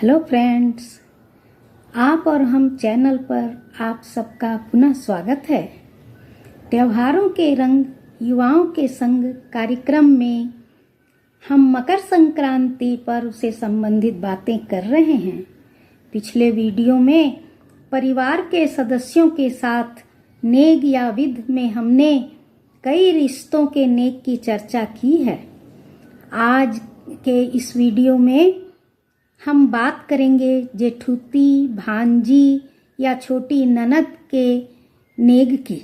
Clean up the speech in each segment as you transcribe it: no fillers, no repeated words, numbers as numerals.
Hello friends, आप और हम चैनल पर आप सबका पुनः स्वागत है। त्योहारों के रंग युवाओं के संग कार्यक्रम में हम मकर संक्रांति पर्व से संबंधित बातें कर रहे हैं। पिछले वीडियो में परिवार के सदस्यों के साथ नेग या विध में हमने कई रिश्तों के नेग की चर्चा की है। आज के इस वीडियो में हम बात करेंगे जेठूती, भांजी या छोटी ननद के नेग की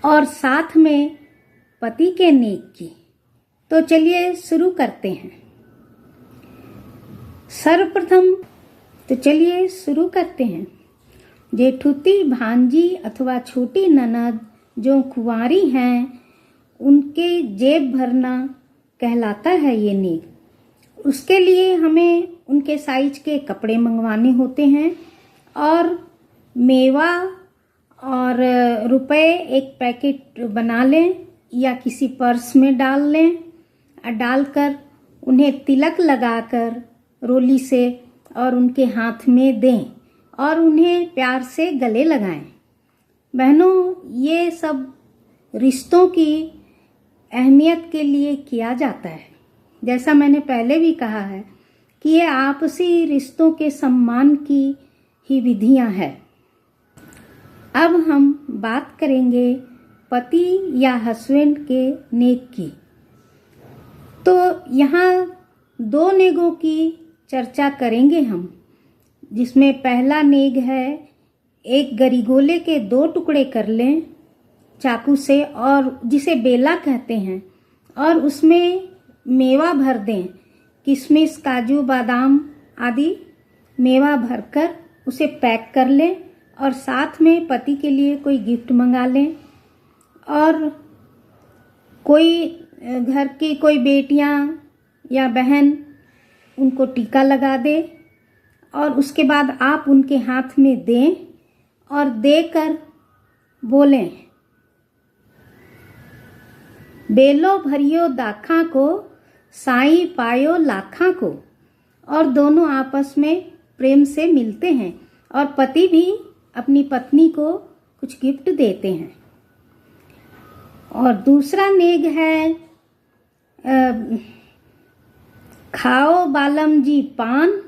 और साथ में पति के नेग की। तो चलिए शुरू करते हैं। शुरू करते हैं। जेठूती, भांजी अथवा छोटी ननद जो कुंवारी हैं, उनके जेब भरना कहलाता है ये नेग। उसके लिए हमें उनके साइज के कपड़े मंगवाने होते हैं और मेवा और रुपए एक पैकेट बना लें या किसी पर्स में डाल लें और डालकर उन्हें तिलक लगाकर रोली से और उनके हाथ में दें और उन्हें प्यार से गले लगाएं। बहनों, ये सब रिश्तों की अहमियत के लिए किया जाता है। जैसा मैंने पहले भी कहा है कि ये आपसी रिश्तों के सम्मान की ही विधियां हैं। अब हम बात करेंगे पति या हस्बैंड के नेग की। तो यहाँ दो नेगों की चर्चा करेंगे हम, जिसमें पहला नेग है एक गरीगोले के 2 टुकड़े कर लें चाकू से, और जिसे बेला कहते हैं, और उसमें मेवा भर दें। किशमिश, काजू, बादाम आदि मेवा भरकर उसे पैक कर लें और साथ में पति के लिए कोई गिफ्ट मंगा लें। और कोई घर की कोई बेटियां या बहन उनको टीका लगा दे और उसके बाद आप उनके हाथ में दें और देकर बोलें, बेलो भरियो दाखा को, साई पायो लाखा को। और दोनों आपस में प्रेम से मिलते हैं और पति भी अपनी पत्नी को कुछ गिफ्ट देते हैं। और दूसरा नेग है खाओ बालम जी पान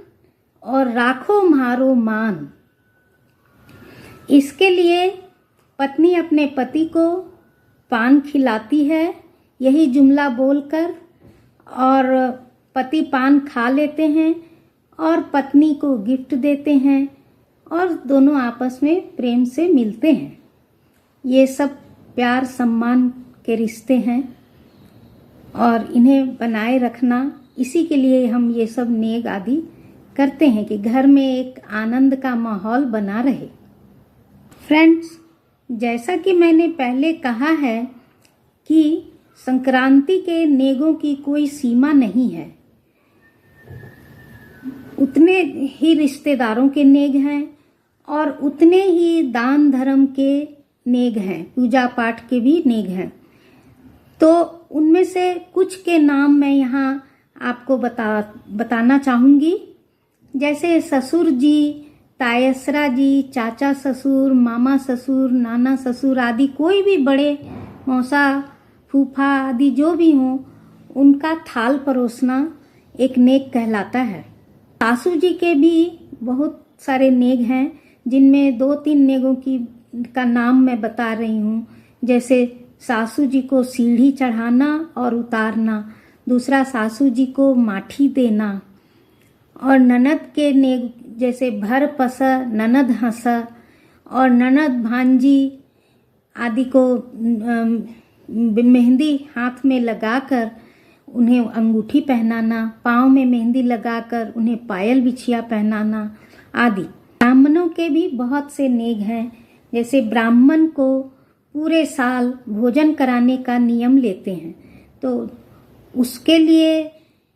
और राखो म्हारो मान। इसके लिए पत्नी अपने पति को पान खिलाती है, यही जुमला बोलकर, और पति पान खा लेते हैं और पत्नी को गिफ्ट देते हैं और दोनों आपस में प्रेम से मिलते हैं। ये सब प्यार सम्मान के रिश्ते हैं और इन्हें बनाए रखना, इसी के लिए हम ये सब नेग आदि करते हैं कि घर में एक आनंद का माहौल बना रहे। फ्रेंड्स, जैसा कि मैंने पहले कहा है कि संक्रांति के नेगों की कोई सीमा नहीं है। उतने ही रिश्तेदारों के नेग हैं और उतने ही दान धर्म के नेग हैं, पूजा पाठ के भी नेग हैं। तो उनमें से कुछ के नाम मैं यहाँ आपको बताना चाहूँगी। जैसे ससुर जी, तायसरा जी, चाचा ससुर, मामा ससुर, नाना ससुर आदि कोई भी बड़े मौसा फूफा आदि जो भी हों, उनका थाल परोसना एक नेग कहलाता है। सासू जी के भी बहुत सारे नेग हैं, जिनमें 2-3 नेगों का नाम मैं बता रही हूँ। जैसे सासू जी को सीढ़ी चढ़ाना और उतारना, दूसरा सासू जी को माठी देना, और ननद के नेग जैसे भर पस, ननद हंस, और ननद भांजी आदि को मेहंदी हाथ में लगाकर उन्हें अंगूठी पहनाना, पाँव में मेहंदी लगाकर उन्हें पायल बिछिया पहनाना आदि। ब्राह्मणों के भी बहुत से नेग हैं। जैसे ब्राह्मण को पूरे साल भोजन कराने का नियम लेते हैं, तो उसके लिए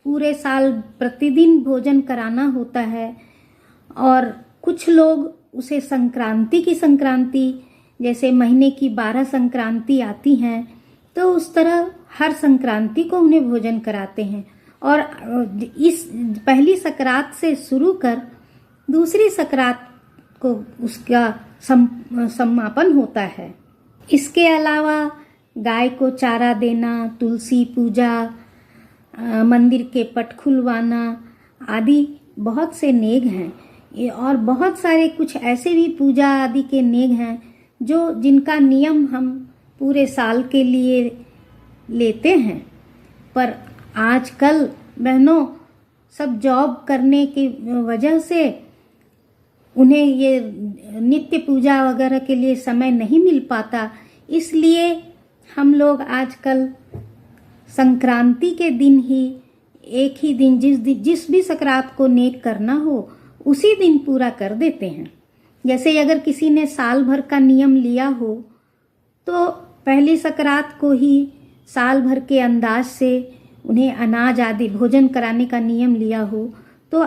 पूरे साल प्रतिदिन भोजन कराना होता है। और कुछ लोग उसे संक्रांति जैसे महीने की 12 संक्रांति आती हैं, तो उस तरह हर संक्रांति को उन्हें भोजन कराते हैं और इस पहली सकरात से शुरू कर दूसरी सकरात को उसका समापन होता है। इसके अलावा गाय को चारा देना, तुलसी पूजा, मंदिर के पट खुलवाना आदि बहुत से नेग हैं। और बहुत सारे कुछ ऐसे भी पूजा आदि के नेग हैं जो जिनका नियम हम पूरे साल के लिए लेते हैं। पर आजकल बहनों सब जॉब करने की वजह से उन्हें ये नित्य पूजा वगैरह के लिए समय नहीं मिल पाता, इसलिए हम लोग आजकल संक्रांति के दिन ही एक ही दिन जिस भी सकरात को नेक करना हो उसी दिन पूरा कर देते हैं। जैसे अगर किसी ने साल भर का नियम लिया हो तो पहली सकरात को ही साल भर के अंदाज से उन्हें अनाज आदि भोजन कराने का नियम लिया हो तो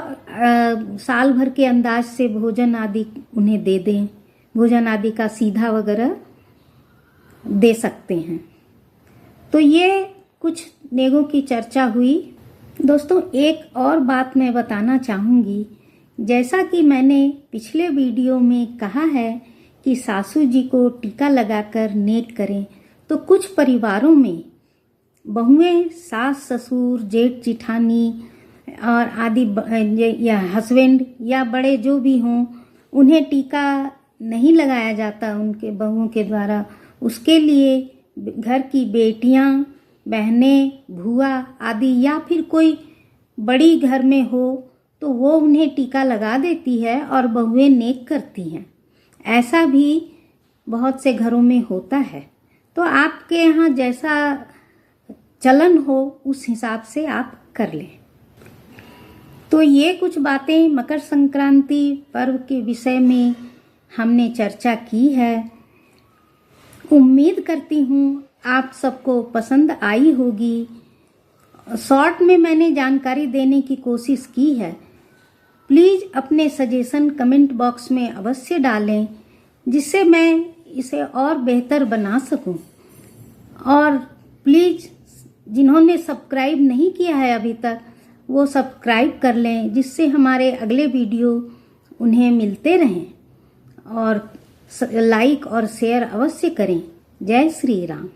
साल भर के अंदाज से भोजन आदि उन्हें दे दें, भोजन आदि का सीधा वगैरह दे सकते हैं। तो ये कुछ नेगों की चर्चा हुई। दोस्तों एक और बात मैं बताना चाहूँगी, जैसा कि मैंने पिछले वीडियो में कहा है कि सासू जी को टीका लगाकर नेक करें, तो कुछ परिवारों में बहुएं, सास ससुर, जेठ जिठानी और आदि या हस्बैंड या बड़े जो भी हों उन्हें टीका नहीं लगाया जाता उनके बहुओं के द्वारा। उसके लिए घर की बेटियां, बहनें, भुआ आदि या फिर कोई बड़ी घर में हो तो वो उन्हें टीका लगा देती है और बहुएं नेक करती हैं। ऐसा भी बहुत से घरों में होता है। तो आपके यहाँ जैसा चलन हो उस हिसाब से आप कर लें। तो ये कुछ बातें मकर संक्रांति पर्व के विषय में हमने चर्चा की है। उम्मीद करती हूँ आप सबको पसंद आई होगी। शॉर्ट में मैंने जानकारी देने की कोशिश की है। प्लीज़ अपने सजेशन कमेंट बॉक्स में अवश्य डालें जिससे मैं इसे और बेहतर बना सकूं। और प्लीज़ जिन्होंने सब्सक्राइब नहीं किया है अभी तक वो सब्सक्राइब कर लें जिससे हमारे अगले वीडियो उन्हें मिलते रहें। और लाइक और शेयर अवश्य करें। जय श्री राम।